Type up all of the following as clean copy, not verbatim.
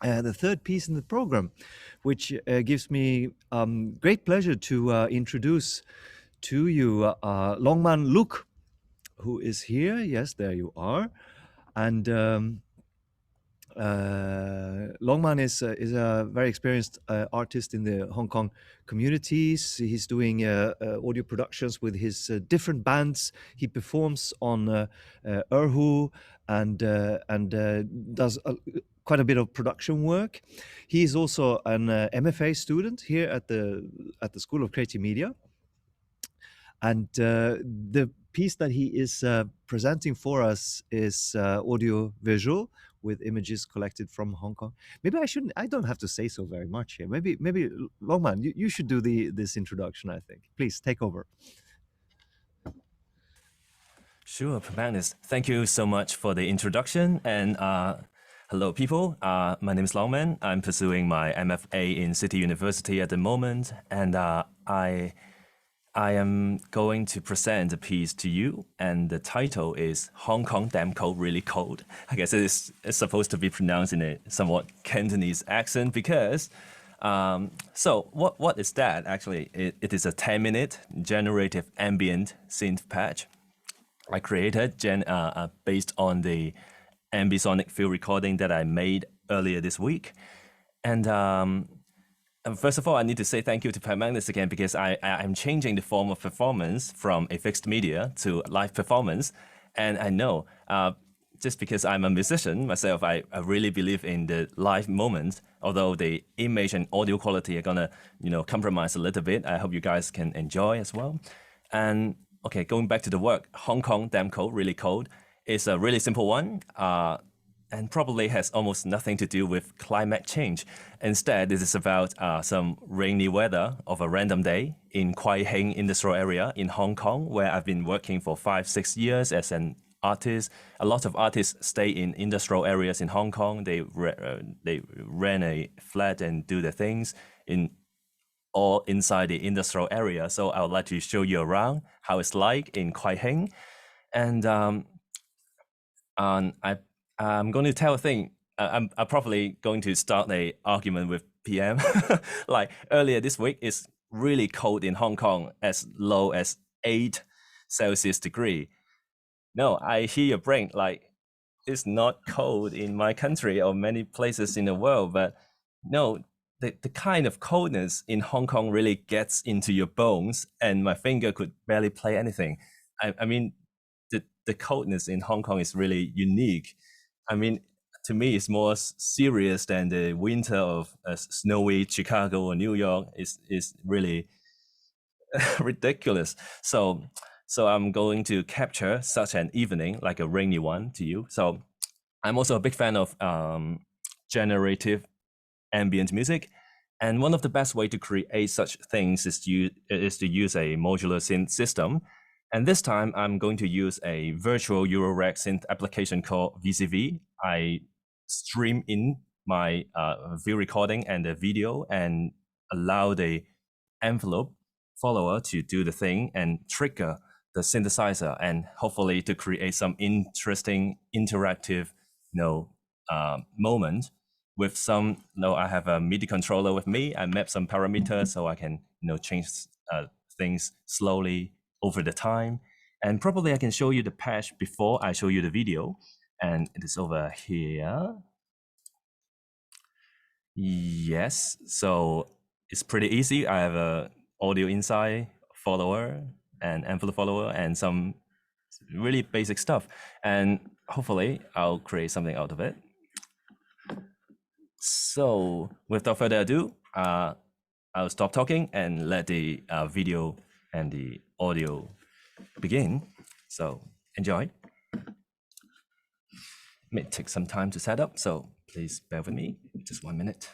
the third piece in the program, which gives me great pleasure to introduce to you Longman, who is here. Yes, there you are. And Longman is a very experienced artist in the Hong Kong communities. He's doing audio productions with his different bands. He performs on Erhu and does quite a bit of production work. He is also an MFA student here at the School of Creative Media, and the piece that he is presenting for us is audio-visual with images collected from Hong Kong. Maybe I shouldn't. I don't have to say so very much here. Maybe Longman, you should do this introduction. I think. Please take over. Sure, Magnus. Thank you so much for the introduction. And hello, people. My name is Longman. I'm pursuing my MFA in City University at the moment, and I am going to present a piece to you, and the title is Hong Kong Damn Cold, Really Cold. I guess it's supposed to be pronounced in a somewhat Cantonese accent because, so what is that? Actually, it is a 10-minute generative ambient synth patch I created based on the ambisonic field recording that I made earlier this week. And first of all, I need to say thank you to Magnus again because I'm changing the form of performance from a fixed media to live performance. And I know, just because I'm a musician myself, I really believe in the live moment, although the image and audio quality are gonna, compromise a little bit. I hope you guys can enjoy as well. And okay, going back to the work, Hong Kong Damn Cold, Really Cold is a really simple one. And probably has almost nothing to do with climate change. Instead, this is about some rainy weather of a random day in Kwai Hing industrial area in Hong Kong, where I've been working for 5-6 years as an artist. A lot of artists stay in industrial areas in Hong Kong. They rent a flat and do their things all inside the industrial area. So I would like to show you around how it's like in Kwai Hing. And I'm going to tell a thing. I'm probably going to start a argument with PM. Like earlier this week, it's really cold in Hong Kong, as low as 8 Celsius degree. No, I hear your brain. Like it's not cold in my country or many places in the world, but no, the kind of coldness in Hong Kong really gets into your bones, and my finger could barely play anything. I mean, the coldness in Hong Kong is really unique. I mean, to me, it's more serious than the winter of snowy Chicago or New York. Is really ridiculous. So I'm going to capture such an evening, like a rainy one, to you. So I'm also a big fan of generative ambient music. And one of the best way to create such things is to use a modular synth system. And this time I'm going to use a virtual Eurorack synth application called VCV. I stream in my view recording and the video and allow the envelope follower to do the thing and trigger the synthesizer, and hopefully to create some interesting interactive moment with some. I have a MIDI controller with me. I map some parameters so I can change things slowly over the time. And probably I can show you the patch before I show you the video. And it is over here. Yes, so it's pretty easy. I have a audio inside follower and envelope follower and some really basic stuff. And hopefully I'll create something out of it. So without further ado, I'll stop talking and let the video and the audio begin. So enjoy. It may take some time to set up, so please bear with me. Just 1 minute.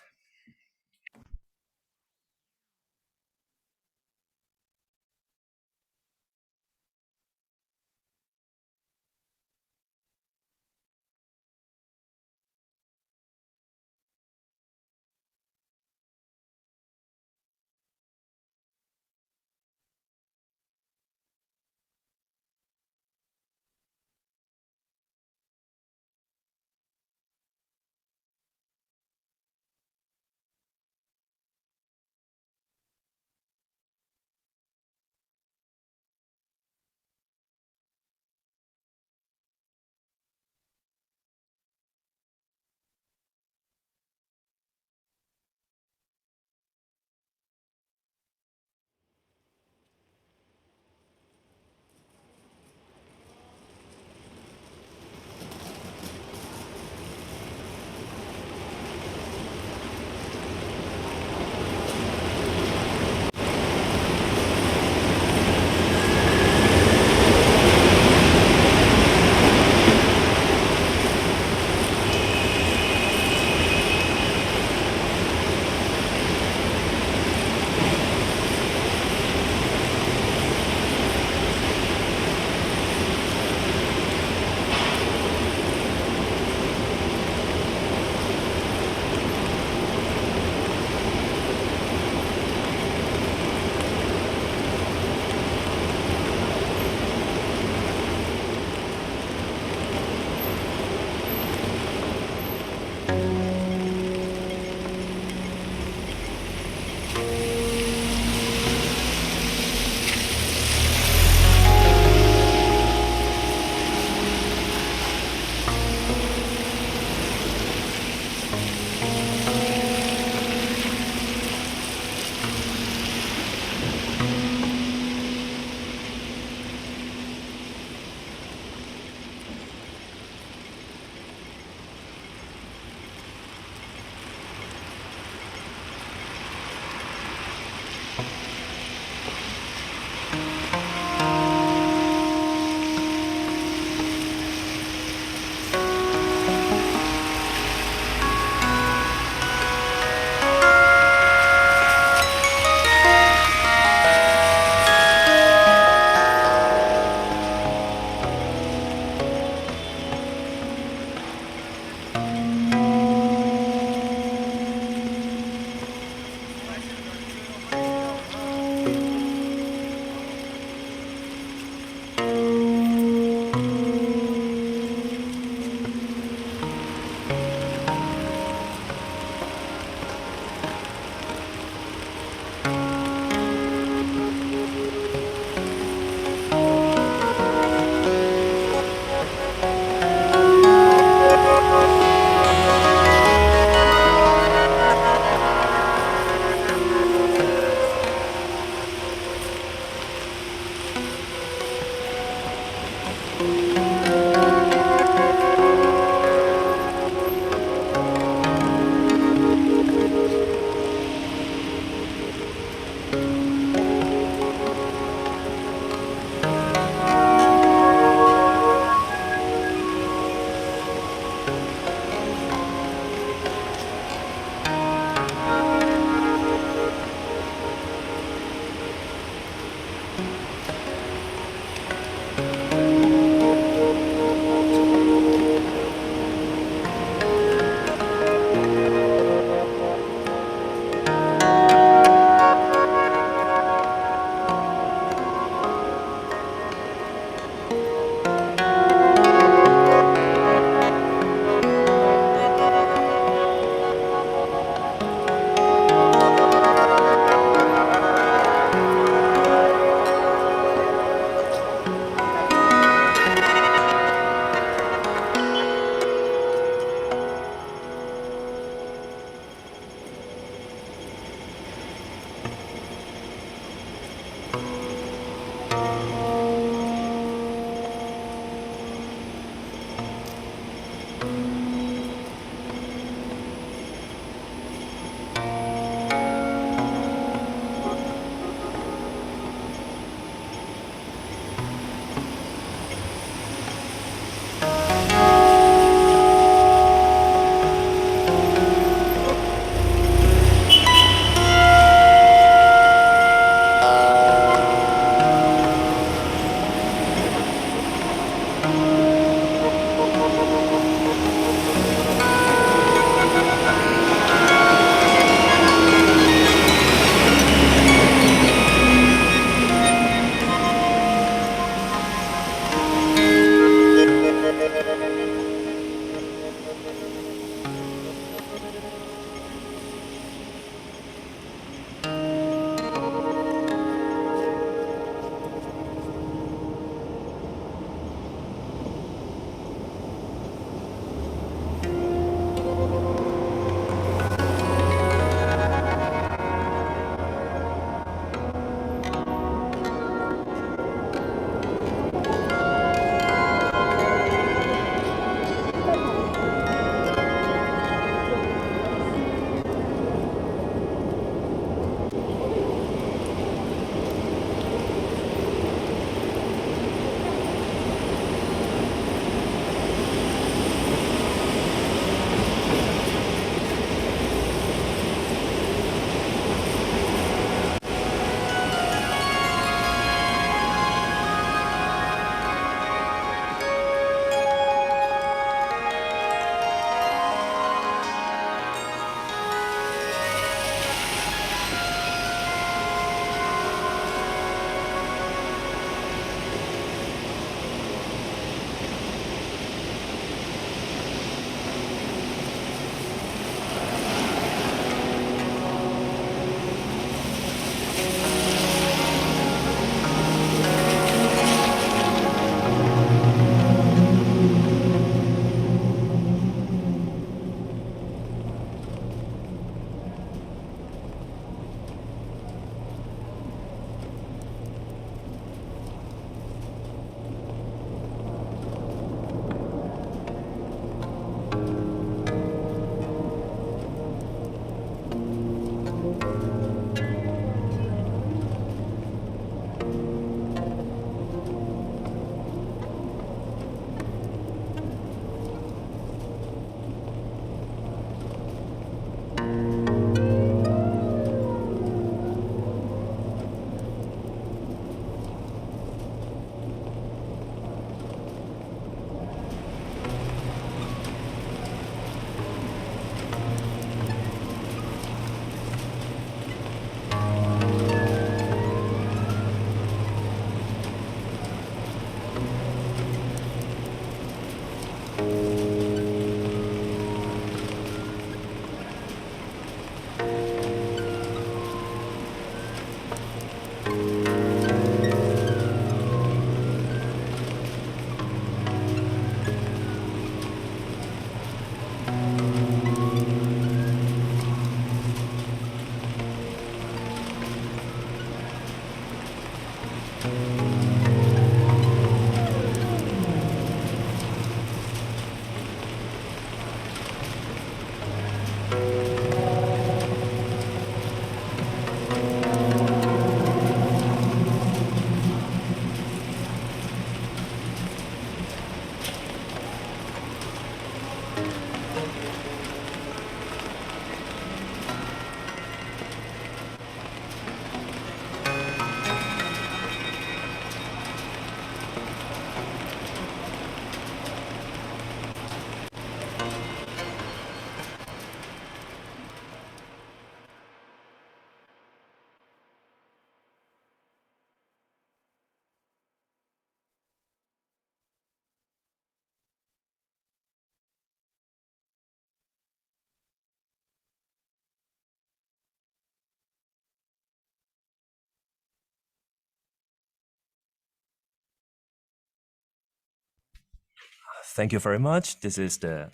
Thank you very much. This is the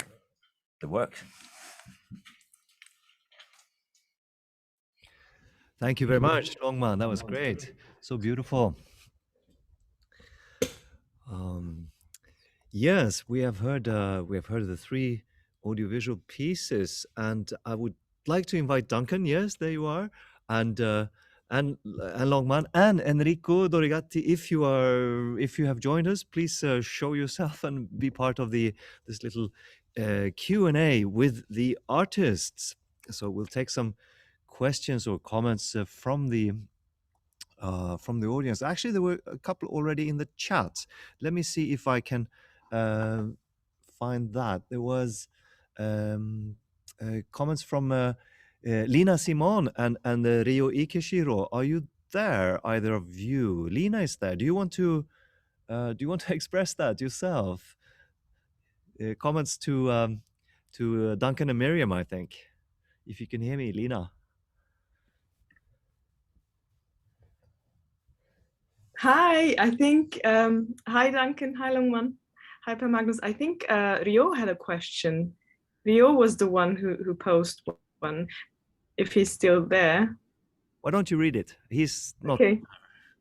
work. Thank you very much, Longman. That was great. So beautiful. Um, yes, we have heard the three audiovisual pieces, and I would like to invite Duncan. Yes, there you are, and and Longman and Enrico Dorigatti. If you have joined us, please show yourself and be part of this little Q&A with the artists. So we'll take some questions or comments from the audience. Actually, there were a couple already in the chat. Let me see if I can uh, find that. There was um, comments from Lina Simon and Rio Ikeshiro. Are you there? Either of you? Lina is there. Do you want to express that yourself? Comments to Duncan and Miriam, I think. If you can hear me, Lina. Hi, I think, hi Duncan, hi Longman, hi Per Magnus. I think Rio had a question. Rio was the one who posed one, if he's still there. Why don't you read it? He's not. Okay,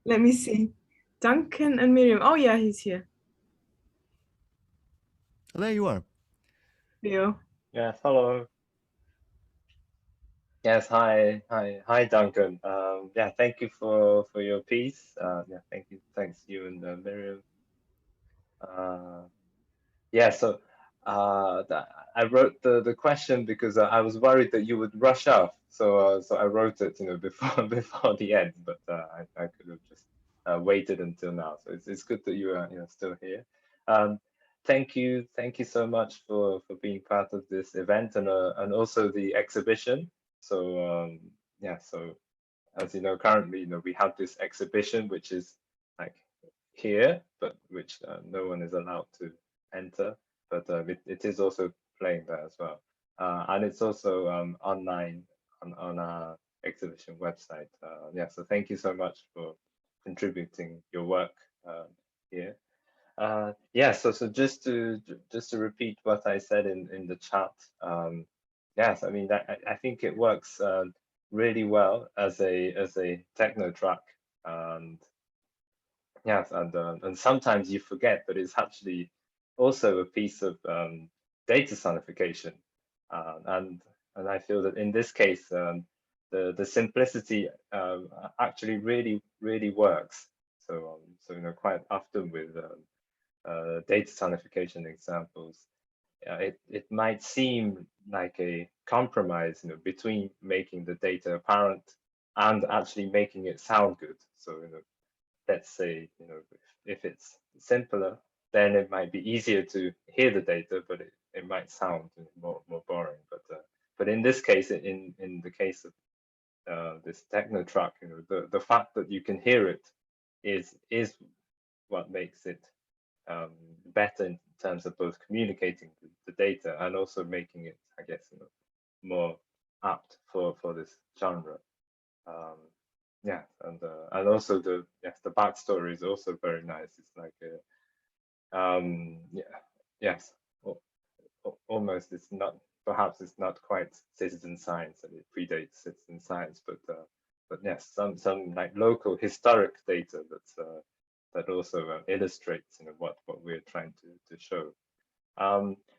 let me see. Duncan and Miriam. Oh yeah, he's here. Oh, there you are. Rio. Yes, hello. Yes, hi, Duncan. Yeah, thank you for your piece. Yeah, thanks you and Miriam. Yeah, so I wrote the question because I was worried that you would rush off, so I wrote it, before before the end, but I could have just waited until now. So it's good that you are still here. Um, thank you so much for being part of this event and also the exhibition. So yeah, so as you know, currently we have this exhibition which is like here, but which no one is allowed to enter, but it is also playing there as well. And it's also online on our exhibition website. Yeah, so thank you so much for contributing your work here. Yeah, so just to repeat what I said in the chat. Yes, I mean I think it works really well as a techno track, and yes, and sometimes you forget, but it's actually also a piece of data sonification, and I feel that in this case, the simplicity actually really works. So quite often with data sonification examples, it might seem like a compromise, between making the data apparent and actually making it sound good. So let's say, if it's simpler, then it might be easier to hear the data, but it might sound more boring. But in this case, in the case of this techno track, the fact that you can hear it is what makes it better in terms of both communicating the data and also making it, I guess, more apt for this genre. Yeah, and also the backstory is also very nice. It's like yeah, yes, almost it's not, perhaps it's not quite citizen science and it predates citizen science, but yes, some like local historic data that's that also illustrates what we're trying to show.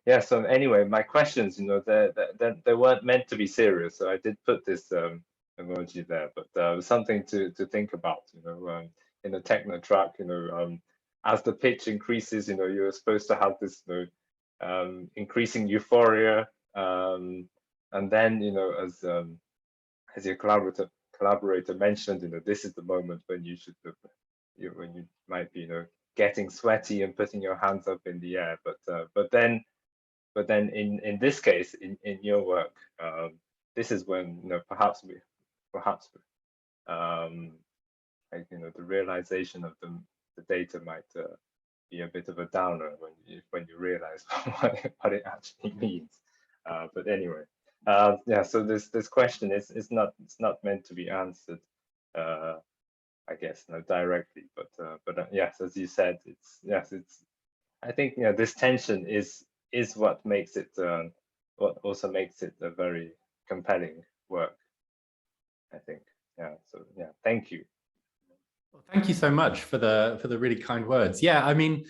Yeah, so anyway, my questions, they weren't meant to be serious, so I did put this emoji there, but something to think about, in a techno track, as the pitch increases, you're supposed to have this, increasing euphoria, and then, as your collaborator mentioned, this is the moment when you should, when you might be, getting sweaty and putting your hands up in the air, but then in this case, in your work, this is when, perhaps like, the realization of the data might be a bit of a downer when you realize what it actually means. But anyway, yeah. So this question is not meant to be answered, I guess, directly. But yes, as you said, it's I think this tension is what makes it what also makes it a very compelling work, I think. Yeah. So yeah, thank you. Well, thank you so much for the really kind words. Yeah, I mean,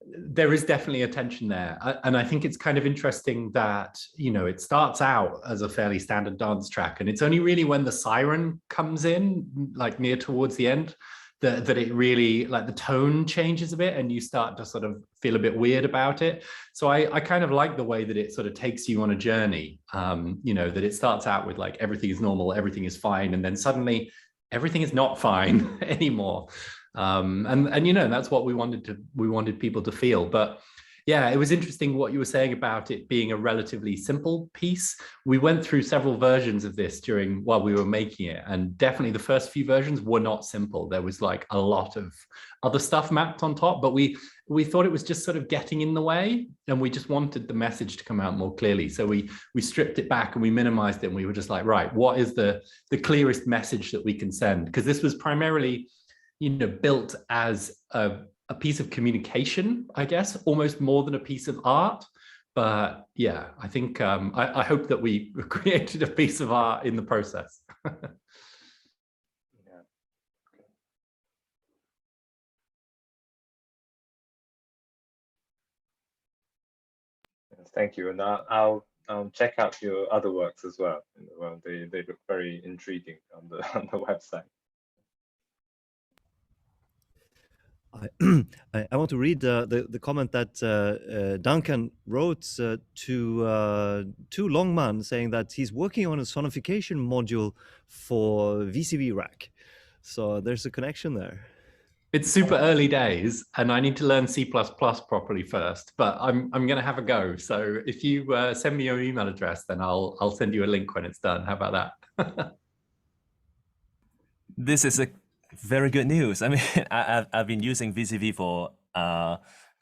there is definitely a tension there. And I think it's kind of interesting that, it starts out as a fairly standard dance track, and it's only really when the siren comes in, like near towards the end, that it really, like, the tone changes a bit and you start to sort of feel a bit weird about it. So I kind of like the way that it sort of takes you on a journey, that it starts out with like, everything is normal, everything is fine. And then suddenly everything is not fine anymore. And that's what we wanted people to feel. But yeah, it was interesting what you were saying about it being a relatively simple piece. We went through several versions of this while we were making it, and definitely the first few versions were not simple. There was like a lot of other stuff mapped on top, but we thought it was just sort of getting in the way, and we just wanted the message to come out more clearly. So we stripped it back and we minimized it, and we were just like, right, what is the clearest message that we can send? Because this was primarily built as a piece of communication, I guess, almost more than a piece of art. But yeah, I think I hope that we created a piece of art in the process. Yeah. Yes, thank you. And I'll check out your other works as well. Well, they look very intriguing on the on the website. I want to read the comment that Duncan wrote to Longman, saying that he's working on a sonification module for VCV Rack. So there's a connection there. It's super early days, and I need to learn C++ properly first, but I'm going to have a go. So if you send me your email address, then I'll send you a link when it's done. How about that? This is a very good news. I mean, I've been using VCV for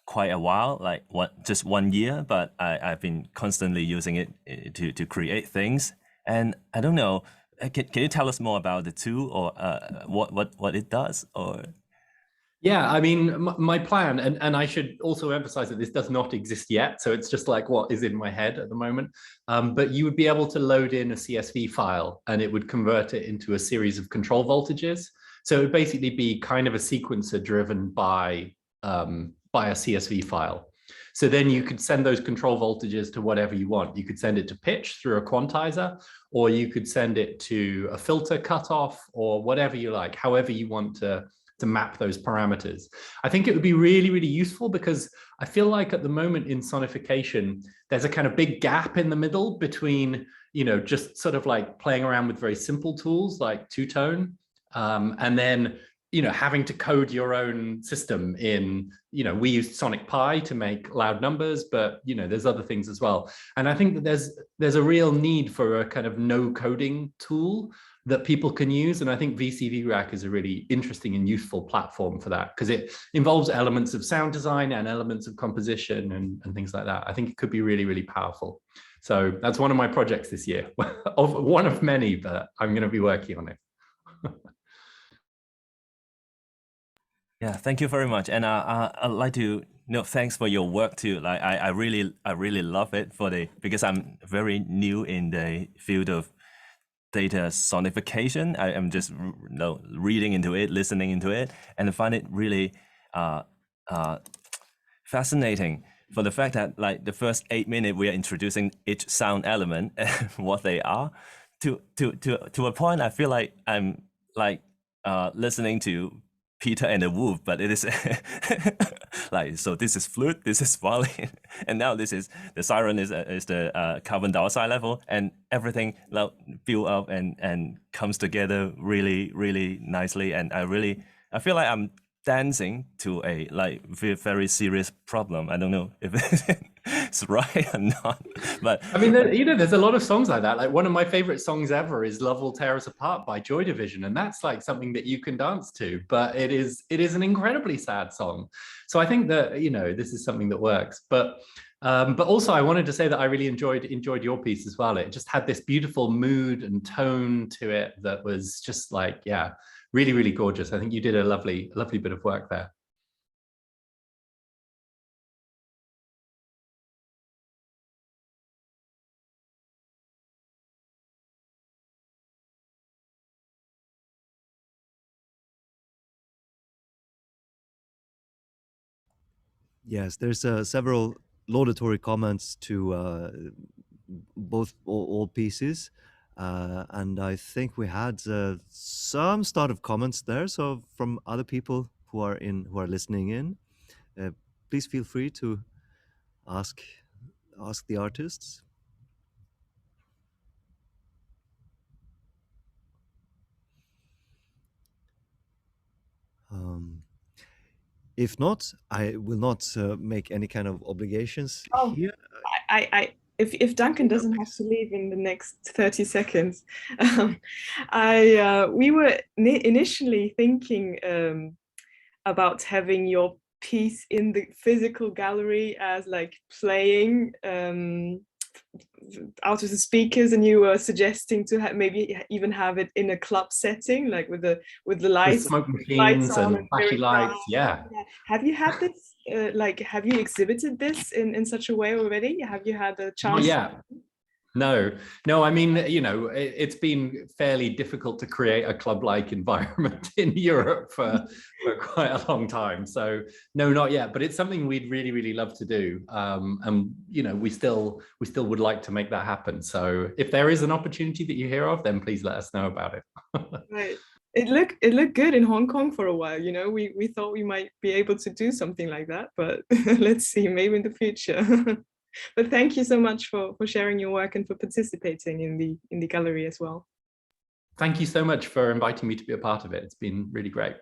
quite a while, like just 1 year, but I've been constantly using it to create things. And I don't know, can you tell us more about the tool, or what it does? Or Yeah, I mean, my plan, and I should also emphasize that this does not exist yet. So it's just like what is in my head at the moment. But you would be able to load in a CSV file, and it would convert it into a series of control voltages. So it would basically be kind of a sequencer driven by a CSV file. So then you could send those control voltages to whatever you want. You could send it to pitch through a quantizer, or you could send it to a filter cutoff, or whatever you like, however you want to map those parameters. I think it would be really, really useful, because I feel like at the moment in sonification, there's a kind of big gap in the middle between, just sort of like playing around with very simple tools like two-tone, and then, having to code your own system in, we used Sonic Pi to make loud numbers, but, there's other things as well. And I think that there's a real need for a kind of no coding tool that people can use. And I think VCV Rack is a really interesting and useful platform for that, because it involves elements of sound design and elements of composition and things like that. I think it could be really, really powerful. So that's one of my projects this year, one of many, but I'm going to be working on it. yeah, thank you very much. And I'd like to thanks for your work too. Like I really love it because I'm very new in the field of data sonification. I am just reading into it, listening into it, and I find it really fascinating for the fact that like the first 8 minutes we are introducing each sound element and what they are to a point. I feel like I'm like listening to Peter and the Wolf, but it is like, so this is flute, this is violin, and now this is the siren is the carbon dioxide level, and everything like build up and comes together really, really nicely. And I feel like I'm dancing to a like very serious problem. I don't know if it's right or not, but I mean, there's a lot of songs like that. Like one of my favorite songs ever is "Love Will Tear Us Apart" by Joy Division, and that's like something that you can dance to. But it is an incredibly sad song. So I think that this is something that works. But also I wanted to say that I really enjoyed your piece as well. It just had this beautiful mood and tone to it that was just like, yeah, really, really gorgeous. I think you did a lovely bit of work there. Yes, there's several laudatory comments to both all pieces, and I think we had some start of comments there. So from other people who are listening in, please feel free to ask the artists. If not, I will not make any kind of obligations here. If Duncan doesn't have to leave in the next 30 seconds, we were initially thinking about having your piece in the physical gallery as like playing out of the speakers, and you were suggesting to maybe even have it in a club setting, like with the lights, with smoke machines and flashy lights. Yeah. Have you had this? Have you exhibited this in such a way already? Have you had a chance? Yeah. No. I mean, you know, it's been fairly difficult to create a club-like environment in Europe for quite a long time. So no, not yet. But it's something we'd really, really love to do. And you know, we still would like to make that happen. So if there is an opportunity that you hear of, then please let us know about it. Right. It looked good in Hong Kong for a while. You know, we thought we might be able to do something like that, but let's see, maybe in the future. But thank you so much for sharing your work and for participating in the gallery as well. Thank you so much for inviting me to be a part of it. It's been really great.